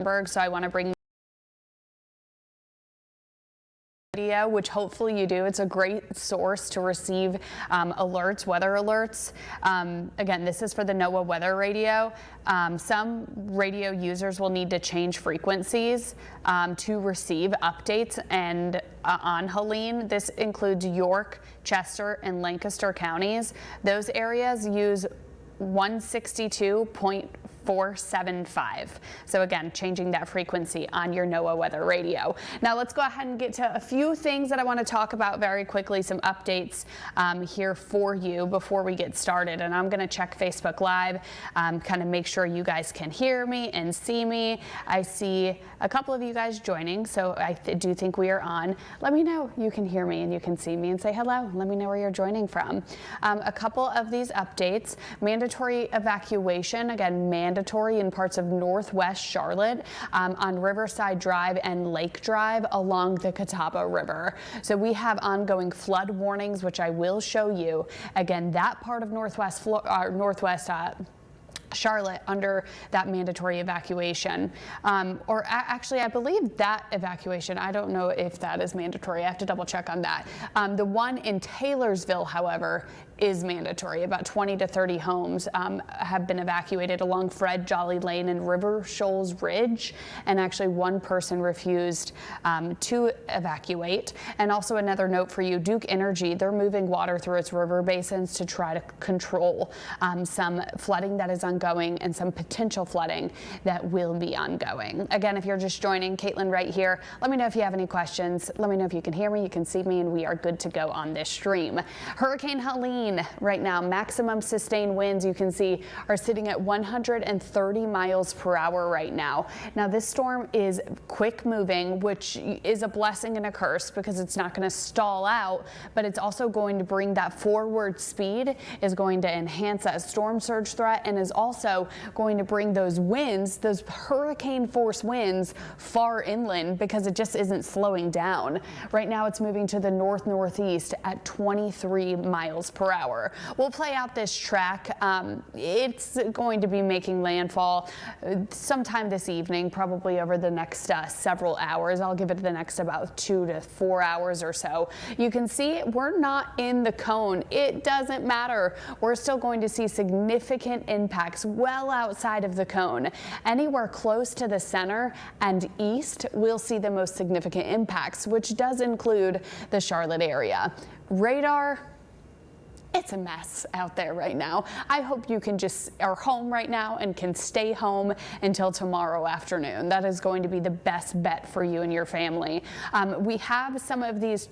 So I want to bring video, which hopefully you do. It's a great source to receive alerts, weather alerts. Again, this is for the NOAA weather radio. Some radio users will need to change frequencies to receive updates and on Helene. This includes York, Chester, and Lancaster counties. Those areas use 162.475. So again, changing that frequency on your NOAA weather radio. Now let's go ahead and get to a few things that I want to talk about very quickly, some updates here for you before we get started. And I'm going to check Facebook Live, kind of make sure you guys can hear me and see me. I see a couple of you guys joining, so I do think we are on. Let me know you can hear me and you can see me and say hello. Let me know where you're joining from. A couple of these updates: mandatory evacuation, again, mandatory in parts of northwest Charlotte on Riverside Drive and Lake Drive along the Catawba River. So we have ongoing flood warnings, which I will show you. Again, that part of northwest Charlotte under that mandatory evacuation. Actually, I believe that evacuation, I don't know if that is mandatory. I have to double check on that. The one in Taylorsville, however, is mandatory. About 20 to 30 homes have been evacuated along Fred Jolly Lane and River Shoals Ridge, and actually one person refused to evacuate. And also another note for you, Duke Energy, they're moving water through its river basins to try to control some flooding that is ongoing and some potential flooding that will be ongoing. Again, if you're just joining, Kaitlin Wright here. Let me know if you have any questions. Let me know if you can hear me, you can see me, and we are good to go on this stream. Hurricane Helene right now, maximum sustained winds you can see are sitting at 130 miles per hour right now. Now this storm is quick moving, which is a blessing and a curse because it's not going to stall out, but it's also going to bring that forward speed, is going to enhance that storm surge threat, and is also going to bring those winds, those hurricane force winds, far inland because it just isn't slowing down. Right now it's moving to the northeast at 23 miles per hour. We'll play out this track. It's going to be making landfall sometime this evening, probably over the next several hours. I'll give it the next about 2 to 4 hours or so. You can see we're not in the cone. It doesn't matter. We're still going to see significant impacts well outside of the cone. Anywhere close to the center and east, we'll see the most significant impacts, which does include the Charlotte area. Radar, it's a mess out there right now. I hope you can just are home right now and can stay home until tomorrow afternoon. That is going to be the best bet for you and your family. We have some of these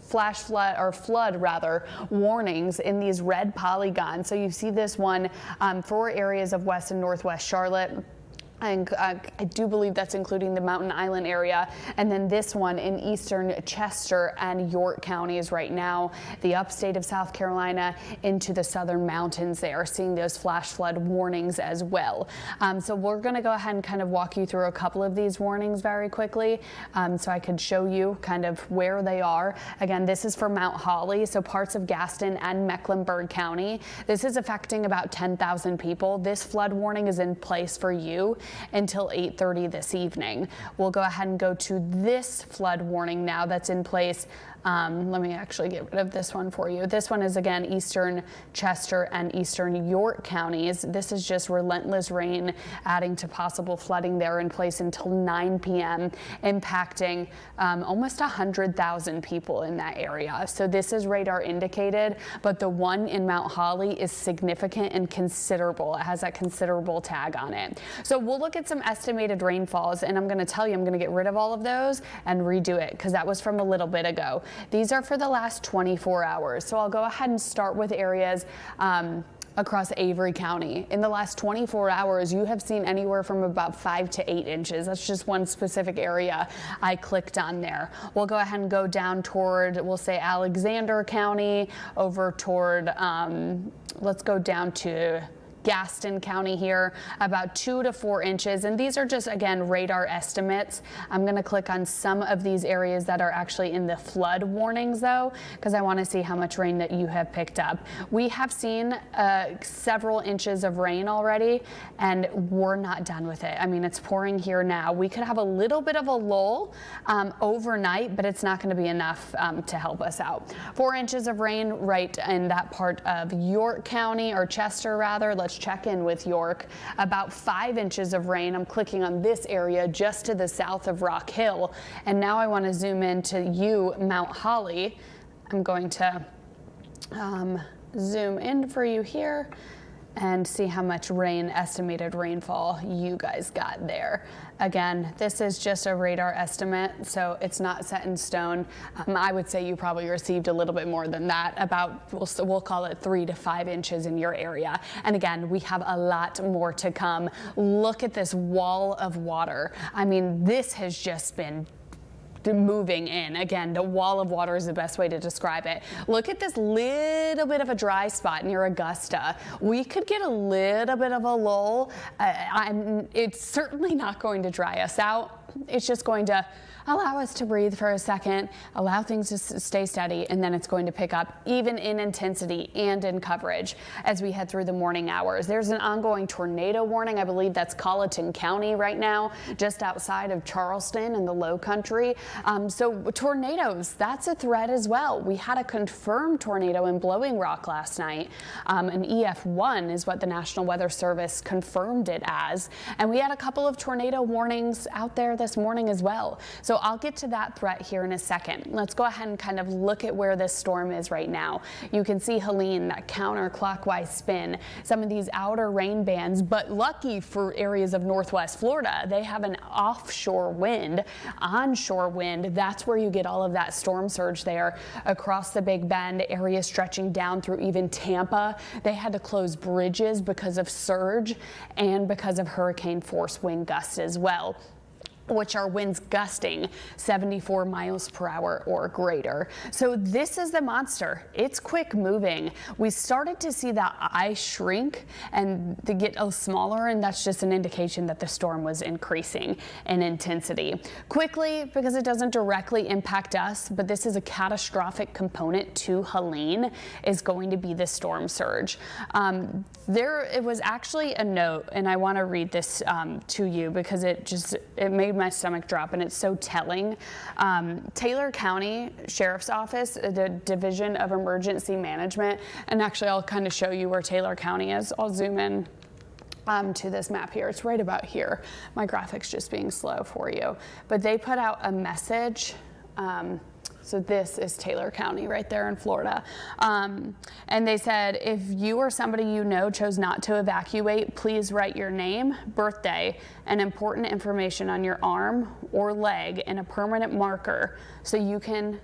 flash flood or flood rather warnings in these red polygons. So you see this one for areas of west and northwest Charlotte. And I do believe that's including the Mountain Island area. And then this one in eastern Chester and York counties right now, the upstate of South Carolina into the southern mountains. They are seeing those flash flood warnings as well. So we're going to go ahead and kind of walk you through a couple of these warnings very quickly so I could show you kind of where they are. Again, this is for Mount Holly, so parts of Gaston and Mecklenburg County. This is affecting about 10,000 people. This flood warning is in place for you until 8:30 this evening. We'll go ahead and go to this flood warning now that's in place. Let me actually get rid of this one for you. This one is again eastern Chester and eastern York counties. This is just relentless rain adding to possible flooding there in place until 9 p.m. impacting almost 100,000 people in that area. So this is radar indicated, but the one in Mount Holly is significant and considerable. It has that considerable tag on it. So we'll look at some estimated rainfalls, and I'm going to tell you I'm going to get rid of all of those and redo it because that was from a little bit ago. These are for the last 24 hours. So I'll go ahead and start with areas across Avery County. In the last 24 hours, you have seen anywhere from about 5 to 8 inches. That's just one specific area I clicked on there. We'll go ahead and go down toward, we'll say Alexander County, over toward, let's go down to Gaston County here, about 2 to 4 inches. And these are just, again, radar estimates. I'm going to click on some of these areas that are actually in the flood warnings, though, because I want to see how much rain that you have picked up. We have seen several inches of rain already, and we're not done with it. I mean, it's pouring here now. We could have a little bit of a lull overnight, but it's not going to be enough to help us out. 4 inches of rain right in that part of York County, or Chester rather. Let's check in with York. About 5 inches of rain. I'm clicking on this area just to the south of Rock Hill. And now I want to zoom into Mount Holly. I'm going to zoom in for you here and see how much estimated rainfall you guys got there. Again, this is just a radar estimate, so it's not set in stone. I would say you probably received a little bit more than that, about, we'll call it 3 to 5 inches in your area. And again, we have a lot more to come. Look at this wall of water. I mean, this has just been moving in. Again, the wall of water is the best way to describe it. Look at this little bit of a dry spot near Augusta. We could get a little bit of a lull. It's certainly not going to dry us out. It's just going to allow us to breathe for a second, allow things to stay steady, and then it's going to pick up even in intensity and in coverage as we head through the morning hours. There's an ongoing tornado warning. I believe that's Colleton County right now, just outside of Charleston in the low country. So tornadoes, that's a threat as well. We had a confirmed tornado in Blowing Rock last night. An EF1 is what the National Weather Service confirmed it as. And we had a couple of tornado warnings out there this morning as well. So I'll get to that threat here in a second. Let's go ahead and kind of look at where this storm is right now. You can see Helene, that counterclockwise spin, some of these outer rain bands, but lucky for areas of northwest Florida, they have an offshore wind, onshore wind. That's where you get all of that storm surge there across the Big Bend, area stretching down through even Tampa. They had to close bridges because of surge and because of hurricane force wind gusts as well, which are winds gusting 74 miles per hour or greater. So this is the monster. It's quick moving. We started to see that eye shrink and to get smaller, and that's just an indication that the storm was increasing in intensity quickly, because it doesn't directly impact us, but this is a catastrophic component to Helene, is going to be the storm surge. It was actually a note, and I want to read this to you because it made my stomach drop, and it's so telling. Taylor County Sheriff's Office, the Division of Emergency Management, and actually I'll kind of show you where Taylor County is. I'll zoom in to this map here. It's right about here. My graphics just being slow for you, but they put out a message. So this is Taylor County right there in Florida. And they said, if you or somebody you know chose not to evacuate, please write your name, birthday, and important information on your arm or leg in a permanent marker so you can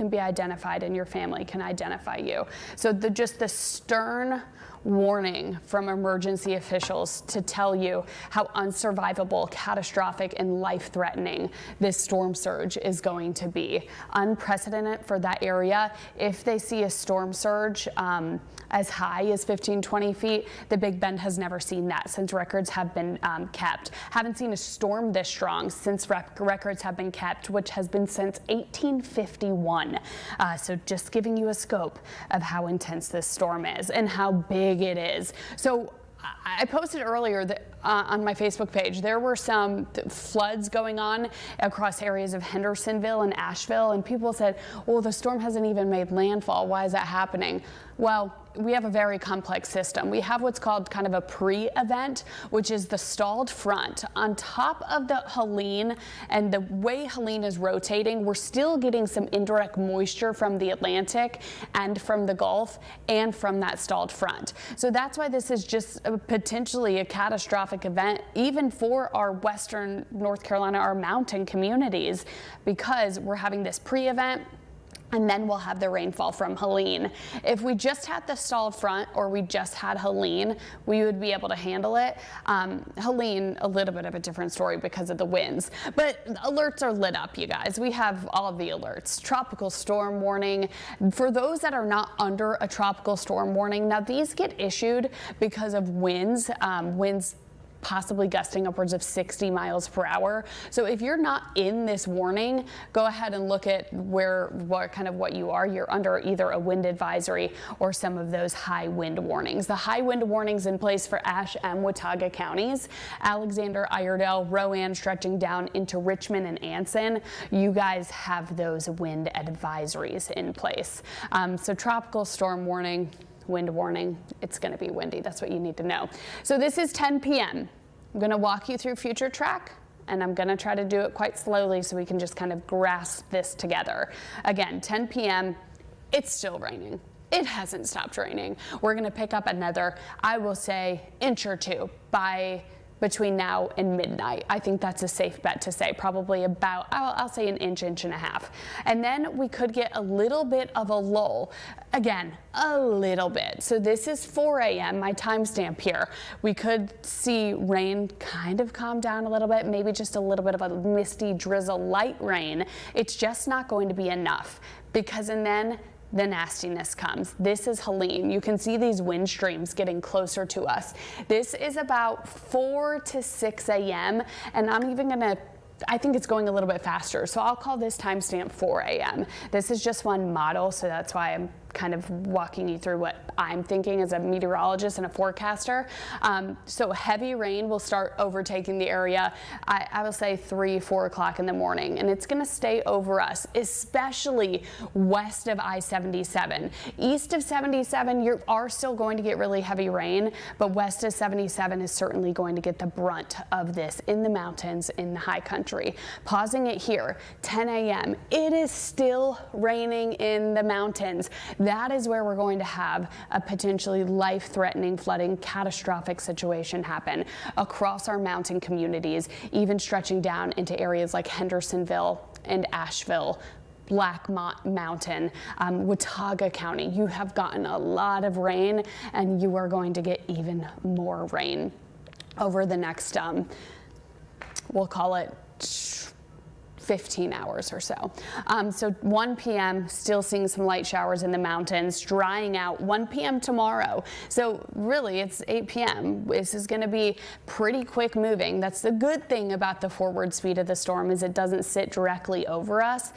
be identified and your family can identify you. So just the stern warning from emergency officials to tell you how unsurvivable, catastrophic, and life-threatening this storm surge is going to be. Unprecedented for that area. If they see a storm surge as high as 15, 20 feet, the Big Bend has never seen that since records have been kept. Haven't seen a storm this strong since records have been kept, which has been since 1851. So just giving you a scope of how intense this storm is and how big it is. So I posted earlier that on my Facebook page, there were some floods going on across areas of Hendersonville and Asheville, and people said, well, the storm hasn't even made landfall. Why is that happening? Well, we have a very complex system. We have what's called kind of a pre-event, which is the stalled front. On top of the Helene and the way Helene is rotating, we're still getting some indirect moisture from the Atlantic and from the Gulf and from that stalled front. So that's why this is just potentially a catastrophic event, even for our western North Carolina, our mountain communities, because we're having this pre-event. and then we'll have the rainfall from Helene. If we just had the stalled front or we just had Helene, we would be able to handle it. Helene, a little bit of a different story because of the winds, but alerts are lit up, you guys. We have all of the alerts. Tropical storm warning. For those that are not under a tropical storm warning, now these get issued because of winds, possibly gusting upwards of 60 miles per hour. So if you're not in this warning, go ahead and look at what you are. You're under either a wind advisory or some of those high wind warnings. The high wind warnings in place for Ashe and Watauga counties, Alexander, Iredell, Rowan, stretching down into Richmond and Anson. You guys have those wind advisories in place. So tropical storm warning, wind warning, it's going to be windy. That's what you need to know. So this is 10 p.m. I'm going to walk you through future track, and I'm going to try to do it quite slowly so we can just kind of grasp this together. Again, 10 p.m. It's still raining. It hasn't stopped raining. We're going to pick up another, I will say, inch or two by between now and midnight. I think that's a safe bet to say, probably about, I'll say an inch, inch and a half. And then we could get a little bit of a lull. Again, a little bit. So this is 4 a.m., my timestamp here. We could see rain kind of calm down a little bit, maybe just a little bit of a misty drizzle, light rain. It's just not going to be enough because, and then the nastiness comes. This is Helene. You can see these wind streams getting closer to us. This is about 4 to 6 a.m. and I think it's going a little bit faster. So I'll call this timestamp 4 a.m. This is just one model, so that's why I'm kind of walking you through what I'm thinking as a meteorologist and a forecaster. So heavy rain will start overtaking the area, I will say 3, 4 o'clock in the morning, and it's going to stay over us, especially west of I-77. East of 77, you are still going to get really heavy rain, but west of 77 is certainly going to get the brunt of this in the mountains, in the high country. Pausing it here, 10 a.m. It is still raining in the mountains. That is where we're going to have a potentially life-threatening flooding, catastrophic situation happen across our mountain communities, even stretching down into areas like Hendersonville and Asheville, Black Mountain, Watauga County. You have gotten a lot of rain, and you are going to get even more rain over the next, we'll call it 15 hours or so. So 1 p.m. still seeing some light showers in the mountains, drying out 1 p.m. tomorrow. So really it's 8 p.m. This is going to be pretty quick moving. That's the good thing about the forward speed of the storm, is it doesn't sit directly over us,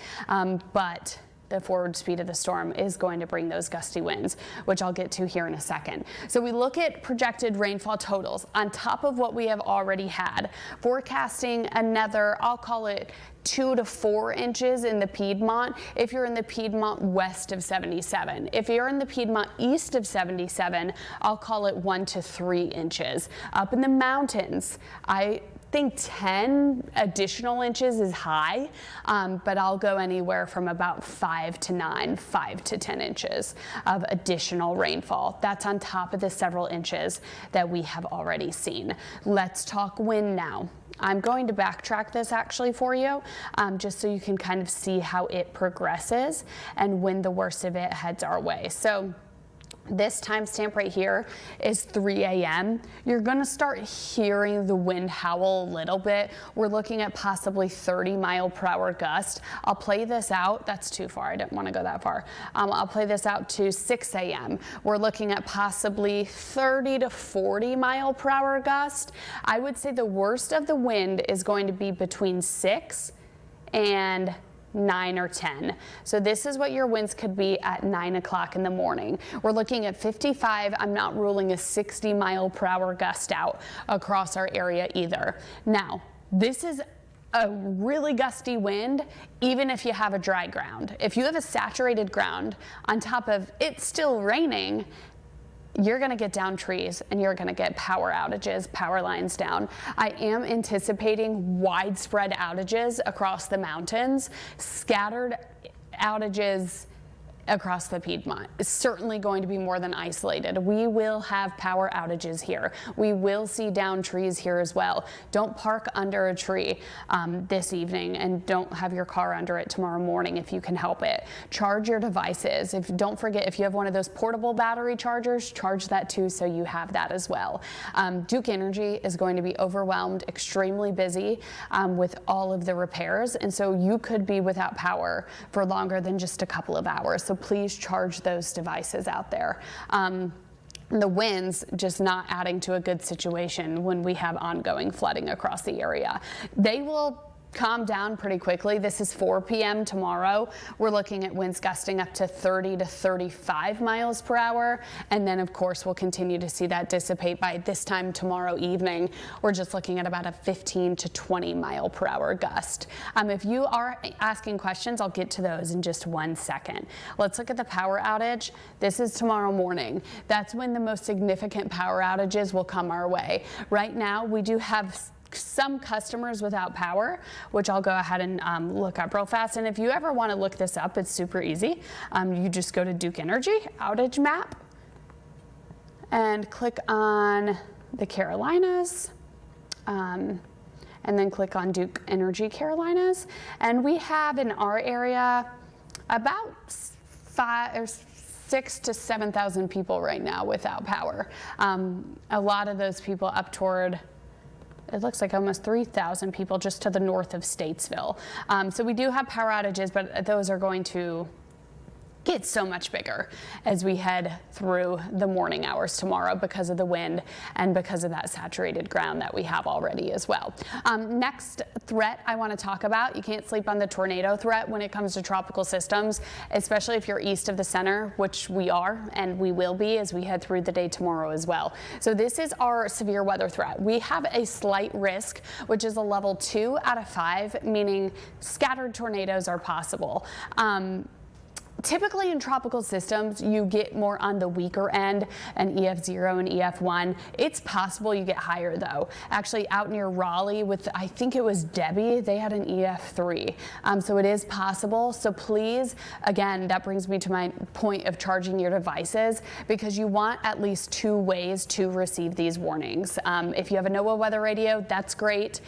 but the forward speed of the storm is going to bring those gusty winds, which I'll get to here in a second. So we look at projected rainfall totals on top of what we have already had, forecasting another, I'll call it 2 to 4 inches in the Piedmont if you're in the Piedmont west of 77. If you're in the Piedmont east of 77, I'll call it 1 to 3 inches. Up in the mountains, I think 10 additional inches is high, but I'll go anywhere from about 5 to 9, 5 to 10 inches of additional rainfall. That's on top of the several inches that we have already seen. Let's talk wind now. I'm going to backtrack this actually for you, just so you can kind of see how it progresses and when the worst of it heads our way. So this timestamp right here is 3 a.m. You're going to start hearing the wind howl a little bit. We're looking at possibly 30-mile-per-hour gust. I'll play this out. That's too far. I didn't want to go that far. I'll play this out to 6 a.m. We're looking at possibly 30 to 40-mile-per-hour gust. I would say the worst of the wind is going to be between 6 and 9 or 10. So this is what your winds could be at 9 o'clock in the morning. We're looking at 55. I'm not ruling a 60-mile-per-hour gust out across our area either. Now, this is a really gusty wind, even if you have a dry ground. If you have a saturated ground on top of it still raining, you're going to get down trees and you're going to get power outages, power lines down. I am anticipating widespread outages across the mountains, scattered outages across the Piedmont. It's certainly going to be more than isolated. We will have power outages here. We will see downed trees here as well. Don't park under a tree this evening, and don't have your car under it tomorrow morning if you can help it. Charge your devices. Don't forget, if you have one of those portable battery chargers, charge that too, so you have that as well. Duke Energy is going to be overwhelmed, extremely busy with all of the repairs, and so you could be without power for longer than just a couple of hours. So please charge those devices out there. The winds just not adding to a good situation when we have ongoing flooding across the area. They will calm down pretty quickly. This is 4 p.m. tomorrow. We're looking at winds gusting up to 30 to 35 miles per hour. And then of course we'll continue to see that dissipate by this time tomorrow evening. We're just looking at about a 15 to 20 mile per hour gust. If you are asking questions, I'll get to those in just 1 second. Let's look at the power outage. This is tomorrow morning. That's when the most significant power outages will come our way. Right now we do have some customers without power, which I'll go ahead and look up real fast. And if you ever want to look this up, it's super easy. You just go to Duke Energy outage map and click on the Carolinas, and then click on Duke Energy Carolinas. And we have in our area about 6,000 to 7,000 people right now without power. A lot of those people up toward, it looks like almost 3,000 people just to the north of Statesville. So we do have power outages, but those are going to get so much bigger as we head through the morning hours tomorrow because of the wind and because of that saturated ground that we have already as well. Next threat I want to talk about, you can't sleep on the tornado threat when it comes to tropical systems, especially if you're east of the center, which we are and we will be as we head through the day tomorrow as well. So this is our severe weather threat. We have a slight risk, which is a level 2 out of 5, meaning scattered tornadoes are possible. Typically in tropical systems, you get more on the weaker end, an EF0 and EF1. It's possible you get higher though. Actually out near Raleigh with, I think it was Debbie, they had an EF3. So it is possible. So please, again, that brings me to my point of charging your devices, because you want at least 2 ways to receive these warnings. If you have a NOAA weather radio, that's great.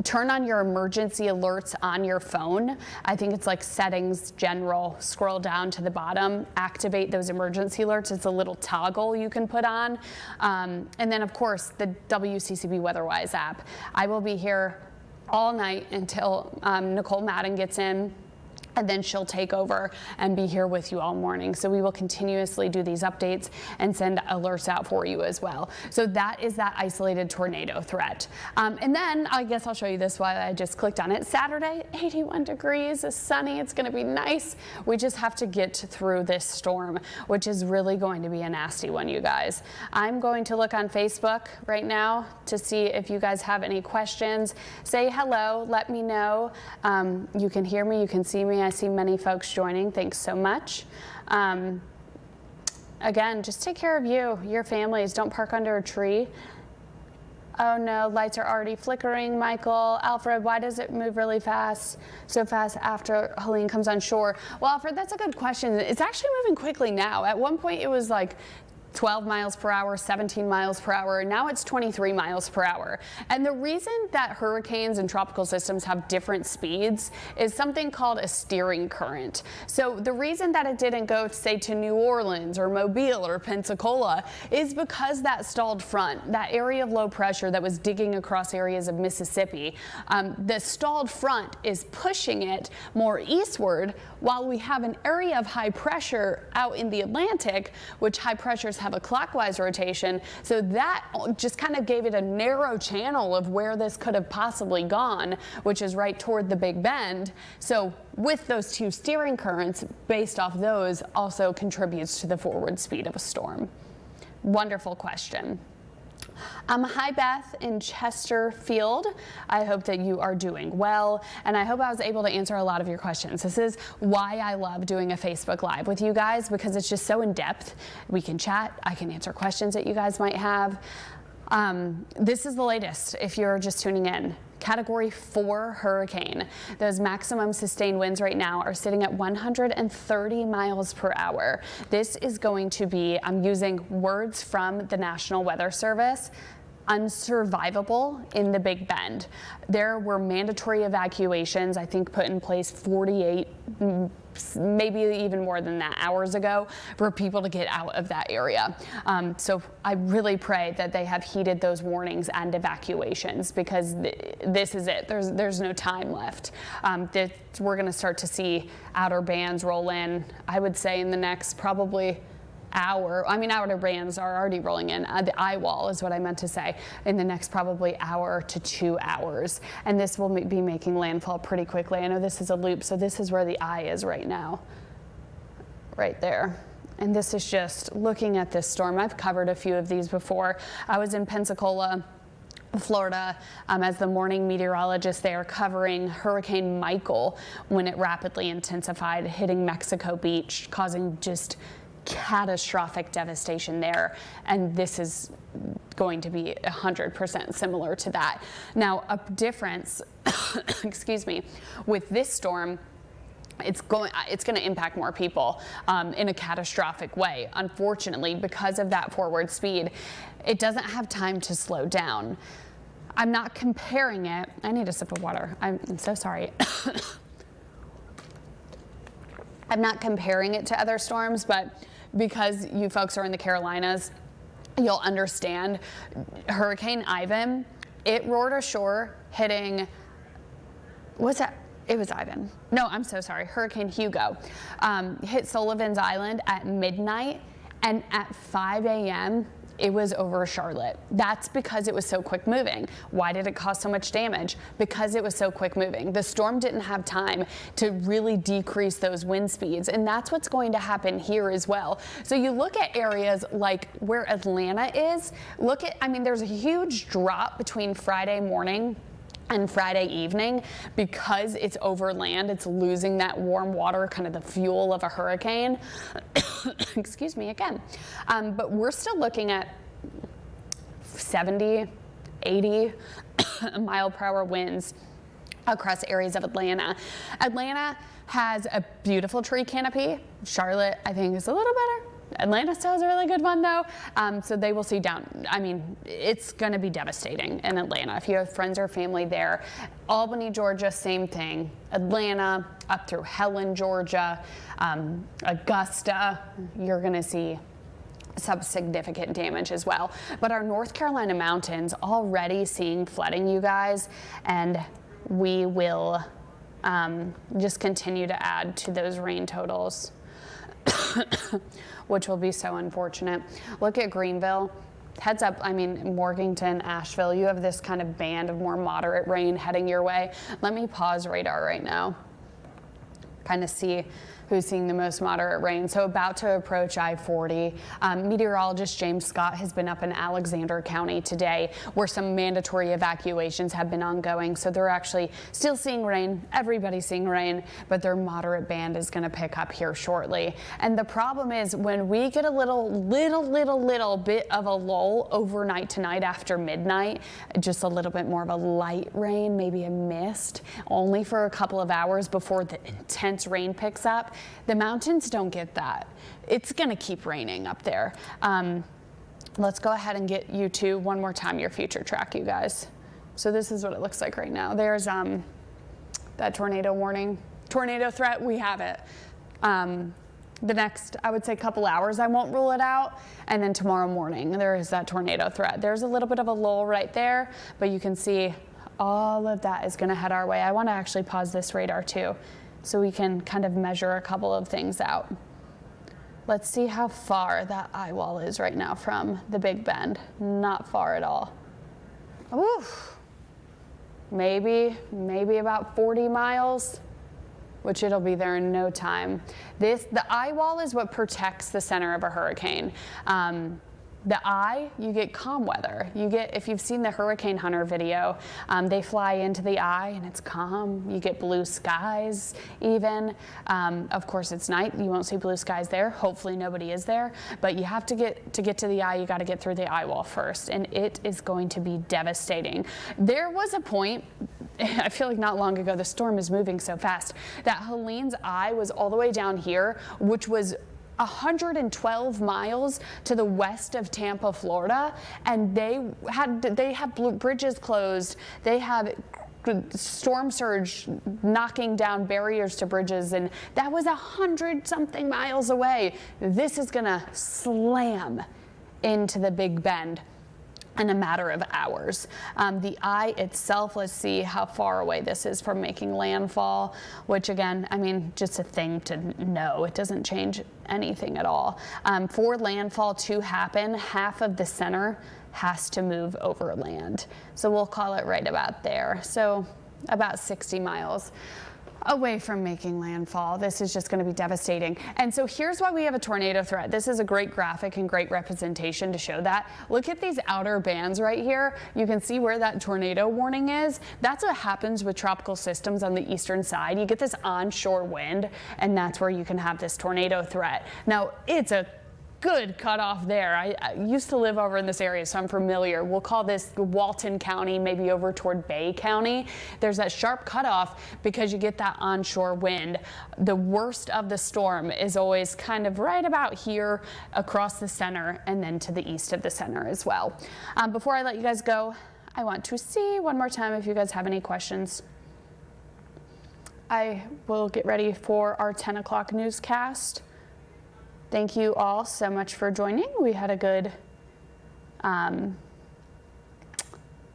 Turn on your emergency alerts on your phone. I think it's like settings, general, scroll down to the bottom, activate those emergency alerts. It's a little toggle you can put on. And then of course the WCCB WeatherWise app. I will be here all night until Nicole Madden gets in, and then she'll take over and be here with you all morning. So we will continuously do these updates and send alerts out for you as well. So that is that isolated tornado threat. And then I guess I'll show you this while I just clicked on it. Saturday, 81 degrees, it's sunny, it's gonna be nice. We just have to get through this storm, which is really going to be a nasty one, you guys. I'm going to look on Facebook right now to see if you guys have any questions. Say hello, let me know. You can hear me, you can see me. I see many folks joining. Thanks so much. Again, just take care of you, your families. Don't park under a tree. Oh no, lights are already flickering, Michael. Alfred, why does it move really fast, so fast after Helene comes on shore? Well, Alfred, that's a good question. It's actually moving quickly now. At one point it was like 12 miles per hour, 17 miles per hour. Now it's 23 miles per hour. And the reason that hurricanes and tropical systems have different speeds is something called a steering current. So the reason that it didn't go, say, to New Orleans or Mobile or Pensacola is because that stalled front, that area of low pressure that was digging across areas of Mississippi, the stalled front is pushing it more eastward, while we have an area of high pressure out in the Atlantic, which high pressures have a clockwise rotation. So that just kind of gave it a narrow channel of where this could have possibly gone, which is right toward the Big Bend. So with those 2 steering currents, based off those, also contributes to the forward speed of a storm. Wonderful question. Hi Beth in Chesterfield. I hope that you are doing well, and I hope I was able to answer a lot of your questions. This is why I love doing a Facebook Live with you guys, because it's just so in depth. We can chat, I can answer questions that you guys might have. This is the latest if you're just tuning in. Category 4 hurricane. Those maximum sustained winds right now are sitting at 130 miles per hour. This is going to be, I'm using words from the National Weather Service, unsurvivable in the Big Bend. There were mandatory evacuations, I think put in place 48, maybe even more than that, hours ago for people to get out of that area. So I really pray that they have heeded those warnings and evacuations, because this is it. There's no time left. We're going to start to see outer bands roll in, I would say, in the next probably hour. I mean, outer bands are already rolling in. The eye wall is what I meant to say, in the next probably hour to 2 hours. And this will be making landfall pretty quickly. I know this is a loop, so this is where the eye is right now, right there. And this is just looking at this storm. I've covered a few of these before. I was in Pensacola, Florida, as the morning meteorologist there, covering Hurricane Michael when it rapidly intensified, hitting Mexico Beach, causing just catastrophic devastation there, and this is going to be 100% similar to that. Now, a difference, excuse me, with this storm, it's going to impact more people in a catastrophic way. Unfortunately, because of that forward speed, it doesn't have time to slow down. I'm not comparing it. I need a sip of water. I'm so sorry. I'm not comparing it to other storms, but because you folks are in the Carolinas, you'll understand. Hurricane Ivan, it roared ashore, hitting, what's that? It was Ivan. No, I'm so sorry. Hurricane Hugo hit Sullivan's Island at midnight, and at 5 a.m., it was over Charlotte. That's because it was so quick moving. Why did it cause so much damage? Because it was so quick moving. The storm didn't have time to really decrease those wind speeds, and that's what's going to happen here as well. So you look at areas like where Atlanta is, there's a huge drop between Friday morning and Friday evening because it's over land. It's losing that warm water, kind of the fuel of a hurricane. Excuse me again. But we're still looking at 70, 80 mile per hour winds across areas of Atlanta. Atlanta has a beautiful tree canopy. Charlotte, I think, is a little better. Atlanta still has a really good one though, so they will see down. I mean, it's going to be devastating in Atlanta if you have friends or family there. Albany, Georgia, same thing. Atlanta up through Helene, Georgia, Augusta, you're going to see some significant damage as well. But our North Carolina mountains already seeing flooding, you guys, and we will just continue to add to those rain totals. Which will be so unfortunate. Look at Greenville. Heads up, Morganton, Asheville, you have this kind of band of more moderate rain heading your way. Let me pause radar right now. Kind of see who's seeing the most moderate rain. So about to approach I-40. Meteorologist James Scott has been up in Alexander County today, where some mandatory evacuations have been ongoing. So they're actually still seeing rain. Everybody's seeing rain, but their moderate band is going to pick up here shortly. And the problem is when we get a little bit of a lull overnight tonight after midnight, just a little bit more of a light rain, maybe a mist, only for a couple of hours before the intense rain picks up. The mountains don't get that. It's going to keep raining up there. Let's go ahead and get you to one more time your future track, you guys. So this is what it looks like right now. There's that tornado warning, tornado threat. We have it. The next, I would say, couple hours, I won't rule it out. And then tomorrow morning, there is that tornado threat. There's a little bit of a lull right there, but you can see all of that is going to head our way. I want to actually pause this radar too, so we can kind of measure a couple of things out. Let's see how far that eye wall is right now from the Big Bend. Not far at all. Oof. Maybe about 40 miles, which it'll be there in no time. The eye wall is what protects the center of a hurricane. The eye, you get calm weather. You get, if you've seen the Hurricane Hunter video, they fly into the eye and it's calm. You get blue skies even. Of course, it's night. You won't see blue skies there. Hopefully nobody is there. But you have to get to the eye, you got to get through the eye wall first. And it is going to be devastating. There was a point, I feel like not long ago, the storm is moving so fast, that Helene's eye was all the way down here, which was 112 miles to the west of Tampa, Florida, and they have bridges closed. They have storm surge knocking down barriers to bridges, and that was 100-something miles away. This is gonna slam into the Big Bend in a matter of hours. The eye itself, let's see how far away this is from making landfall, which again, I mean, just a thing to know. It doesn't change anything at all. For landfall to happen, half of the center has to move over land. So we'll call it right about there. So about 60 miles away from making landfall. This is just going to be devastating. And so here's why we have a tornado threat. This is a great graphic and great representation to show that. Look at these outer bands right here. You can see where that tornado warning is. That's what happens with tropical systems on the eastern side. You get this onshore wind, and that's where you can have this tornado threat. Now, it's a good cutoff there. I used to live over in this area, so I'm familiar. We'll call this Walton County, maybe over toward Bay County. There's that sharp cutoff because you get that onshore wind. The worst of the storm is always kind of right about here across the center and then to the east of the center as well. Before I let you guys go, I want to see one more time if you guys have any questions. I will get ready for our 10 o'clock newscast. Thank you all so much for joining. We had a good,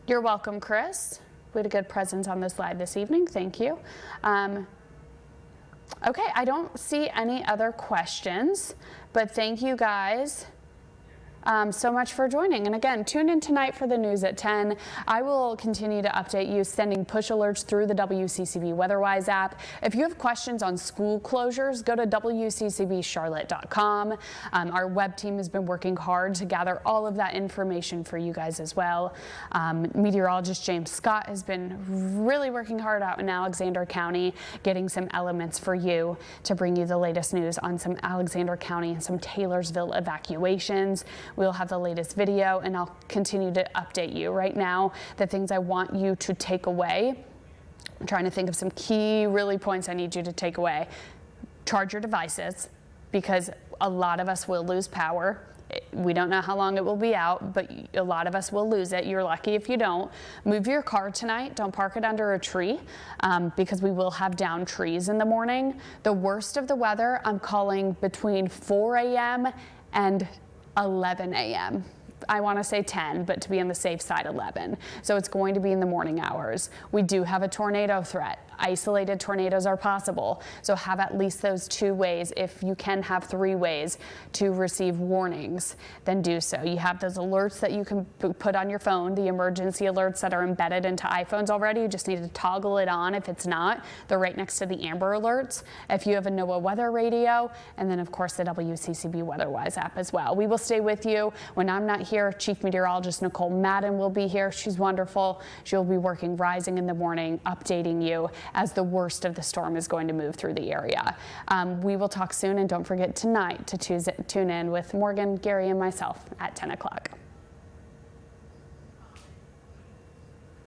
you're welcome, Chris. We had a good presence on this live this evening. Thank you. Okay, I don't see any other questions, but thank you guys so much for joining. And again, tune in tonight for the news at 10. I will continue to update you, sending push alerts through the WCCB WeatherWise app. If you have questions on school closures, go to WCCBcharlotte.com. Our web team has been working hard to gather all of that information for you guys as well. Meteorologist James Scott has been really working hard out in Alexander County, getting some elements for you to bring you the latest news on some Alexander County and some Taylorsville evacuations. We'll have the latest video, and I'll continue to update you. Right now, the things I want you to take away, I'm trying to think of some key really points I need you to take away. Charge your devices, because a lot of us will lose power. We don't know how long it will be out, but a lot of us will lose it. You're lucky if you don't. Move your car tonight. Don't park it under a tree, because we will have downed trees in the morning. The worst of the weather, I'm calling between 4 a.m. and 11 a.m. I want to say 10, but to be on the safe side, 11. So it's going to be in the morning hours. We do have a tornado threat. Isolated tornadoes are possible. So have at least those 2 ways. If you can have 3 ways to receive warnings, then do so. You have those alerts that you can put on your phone, the emergency alerts that are embedded into iPhones already. You just need to toggle it on. If it's not, they're right next to the Amber Alerts. If you have a NOAA weather radio, and then of course the WCCB WeatherWise app as well. We will stay with you when I'm not here. Chief Meteorologist Nicole Madden will be here. She's wonderful. She'll be working rising in the morning, updating you as the worst of the storm is going to move through the area. We will talk soon, and don't forget tonight to tune in with Morgan, Gary, and myself at 10 o'clock.